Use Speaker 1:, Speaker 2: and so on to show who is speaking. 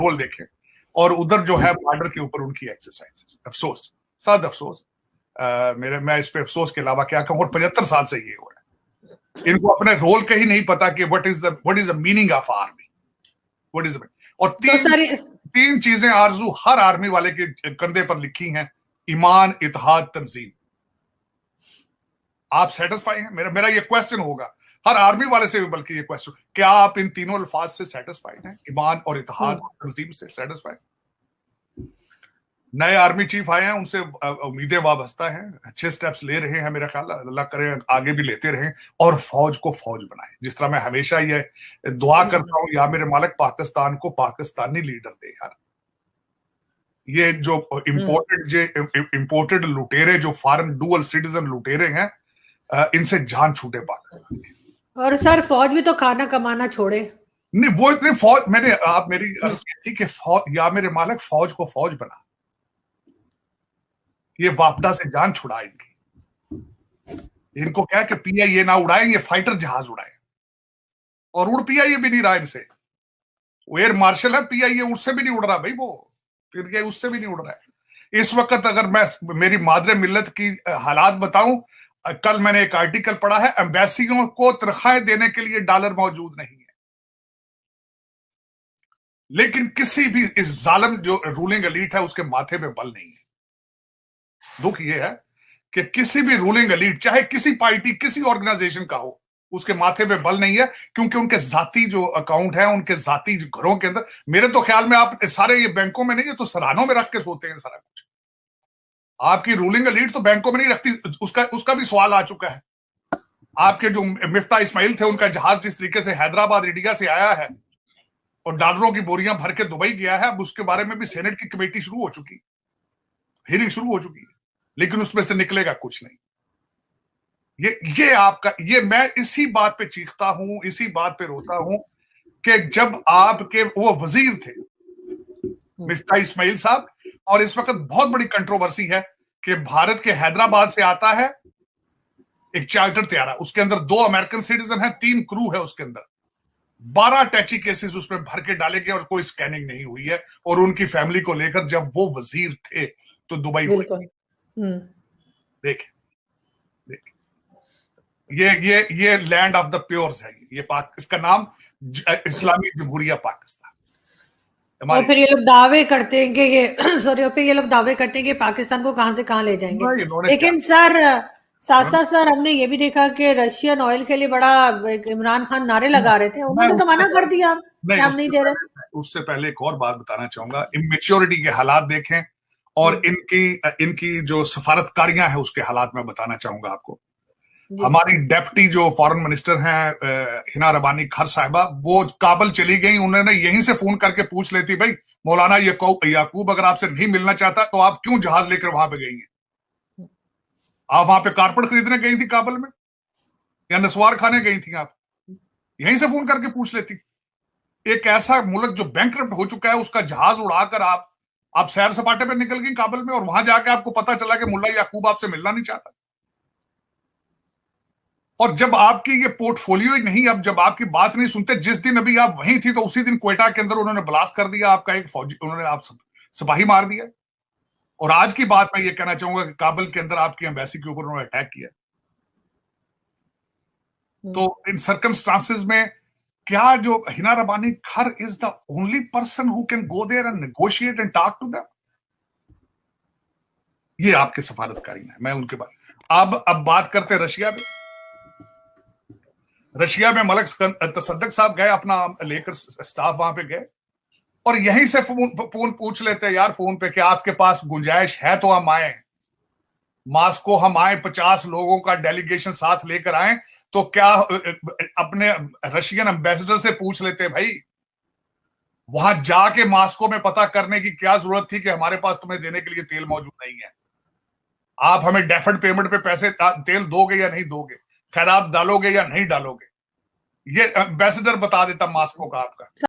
Speaker 1: Role देखें, और उधर जो है बॉर्डर के ऊपर उनकी एक्सरसाइज। अफसोस, सद अफसोस, मैं इस पे अफसोस के अलावा क्या कहूं। और 75 साल से ये हो रहा है, इनको अपने रोल का ही नहीं पता कि what is the meaning of army, what is. और तीन चीजें आरजू हर आर्मी वाले के कंधे पर लिखी हैं, ईमान, इत्तेहाद, तंजीम। आप सेटिस्फाई हैं? मेरा ये क्वेश्चन होगा हर आर्मी वाले से भी, बल्कि ये क्वेश्चन, क्या आप इन तीनों अल्फाज से सेटिस्फाइड हैं? ईमान और इत्तेहाद और तंजीम से सेटिस्फाइड? नए आर्मी चीफ आए हैं, उनसे उम्मीदें वाबस्ता हैं, अच्छे स्टेप्स ले रहे हैं, मेरा ख्याल अल्लाह करे आगे भी लेते रहें, और फौज को फौज बनाएं। जिस तरह मैं हमेशा ये दुआ करता हूं, या मेरे मालिक पाकिस्तान को पाकिस्तानी लीडर दे यार। ये जो इंपोर्टेड लुटेरे, जो फॉरेन डुअल सिटीजन लुटेरे हैं, इनसे जान छूटे पाकिस्तान की।
Speaker 2: और सर फौज भी तो खाना कमाना छोड़े।
Speaker 1: नहीं, वो इतनी फौज, आप मेरी अर्ज की कि फौज, या मेरे मालिक फौज को फौज बना, ये वापदा से जान छुड़ा इनकी। इनको क्या कि पीआईए ना उड़ाए, ये फाइटर जहाज उड़ाए, और उड़ पीआईए भी नहीं रहा इनसे। वो एयर मार्शल है, पीआईए उससे भी नहीं उड़ रहा भाई, वो फिर ये उससे भी नहीं उड़ रहा है इस वक्त। अगर मैं मेरी मादरे मिल्लत की हालात बताऊं, कल मैंने एक आर्टिकल पढ़ा है, एम्बेसियों को तनख्वाहें देने के लिए डॉलर मौजूद नहीं है। लेकिन किसी भी इस जालिम जो रूलिंग एलीट है उसके माथे पे बल नहीं है। दुख ये है कि किसी भी रूलिंग एलीट, चाहे किसी पार्टी, किसी ऑर्गेनाइजेशन का हो, उसके माथे पे बल नहीं है, क्योंकि उनके जाती जो अकाउंट है, उनके जाती घरों के अंदर, मेरे तो ख्याल में आप सारे ये बैंकों में नहीं, ये तो सरानों में रख के सोते हैं सारा कुछ। आपकी रूलिंग एलीट तो बैंकों में नहीं रखती, उसका भी सवाल आ चुका है। आपके जो मिफ्ता इस्माइल थे, उनका जहाज जिस तरीके से हैदराबाद, इंडिया से आया है और डॉलरों की बोरियां भर के दुबई गया है, अब उसके बारे में भी सेनेट की कमेटी शुरू हो चुकी है, हियरिंग शुरू हो चुकी है, लेकिन उसमें से निकलेगा कुछ नहीं। ये आपका, ये मैं इसी बात पे चीखता हूं, इसी बात पे रोता हूं कि जब आपके वो वजीर थे मिफ्ता इस्माइल साहब, और इस वक्त बहुत बड़ी कंट्रोवर्सी है कि भारत के हैदराबाद से आता है एक चार्टर त्यारा, उसके अंदर 2 अमेरिकन सिटीजन है, 3 क्रू है उसके अंदर, 12 टैची केसेस उसमें भर के डाले गए और कोई स्कैनिंग नहीं हुई है। और उनकी फैमिली को लेकर जब वो वजीर थे तो दुबई हुई। देख ये लैंड ऑफ द प्योर्स है, ये इसका नाम इस्लामी जमहूरिया पाकिस्तान।
Speaker 2: और फिर ये लोग दावे करते हैं कि ये सॉरी, और फिर ये लोग दावे करते हैं कि पाकिस्तान को कहां से कहां ले जाएंगे। लेकिन सर साथ साथ हमने ये भी देखा कि रशियन ऑयल के लिए बड़ा इमरान खान नारे लगा रहे थे, उन्होंने तो मना कर दिया, हम नहीं दे रहे।
Speaker 1: उससे पहले एक और बात बताना चाहूंगा, इमेच्योरिटी के हालात देखें, और इनकी जो सफारतकारियां है उसके हालात में बताना चाहूंगा आपको। हमारी डेप्टी जो फॉरेन मिनिस्टर हैं हिना रबानी खर साहिबा, वो काबल चली गई, उन्होंने यहीं से फोन करके पूछ लेती, भाई मौलाना याकूब अगर आपसे नहीं मिलना चाहता तो आप क्यों जहाज लेकर वहां पे गई हैं? आप वहां पे कारपेट खरीदने गई थी काबल में, या नस्वार खाने गई थी? आप यहीं से फोन करके पूछ लेती। एक ऐसा मुल्क जो बैंकरप्ट हो चुका है, उसका जहाज उड़ाकर आप सैर सपाटे पे निकल गई काबल में, और वहां जाके आपको पता चला कि मुल्ला याकूब आपसे मिलना नहीं चाहता। और जब आपकी ये पोर्टफोलियो ही नहीं, अब जब आपकी बात नहीं सुनते, जिस दिन अभी आप वहीं थी तो उसी दिन क्वेटा के अंदर उन्होंने ब्लास्ट कर दिया आपका एक फौजी, उन्होंने आप सिपाही मार दिया। और आज की बात मैं ये कहना चाहूंगा कि काबुल के अंदर आपकी एम्बेसी के ऊपर उन्होंने अटैक किया। तो इन सर्कमस्टांसेस में क्या जो Hina Rabbani Khar is the only person who can go there and negotiate and talk to them? ये आपके सफारतकारी हैं, मैं उनके बाद। अब बात करते रशिया में। रशिया में मलक तसद्दक साहब गए, अपना लेकर स्टाफ वहां पे गए, और यहीं से फोन पूछ लेते हैं यार फोन पे कि आपके पास गुंजाइश है तो हम आए, मॉस्को हम आए, 50 लोगों का डेलीगेशन साथ लेकर आए, तो क्या अपने रशियन एम्बेसडर से पूछ लेते भाई, वहां जाके मॉस्को में पता करने की क्या जरूरत थी कि हमारे पास तुम्हें देने के लिए तेल मौजूद नहीं है, आप हमें डेफर्ड पेमेंट पे पैसे तेल दोगे या नहीं दोगे, खैरात डालोगे या नहीं डालोगे? ये एम्बेसडर बता देता मॉस्को का आपका।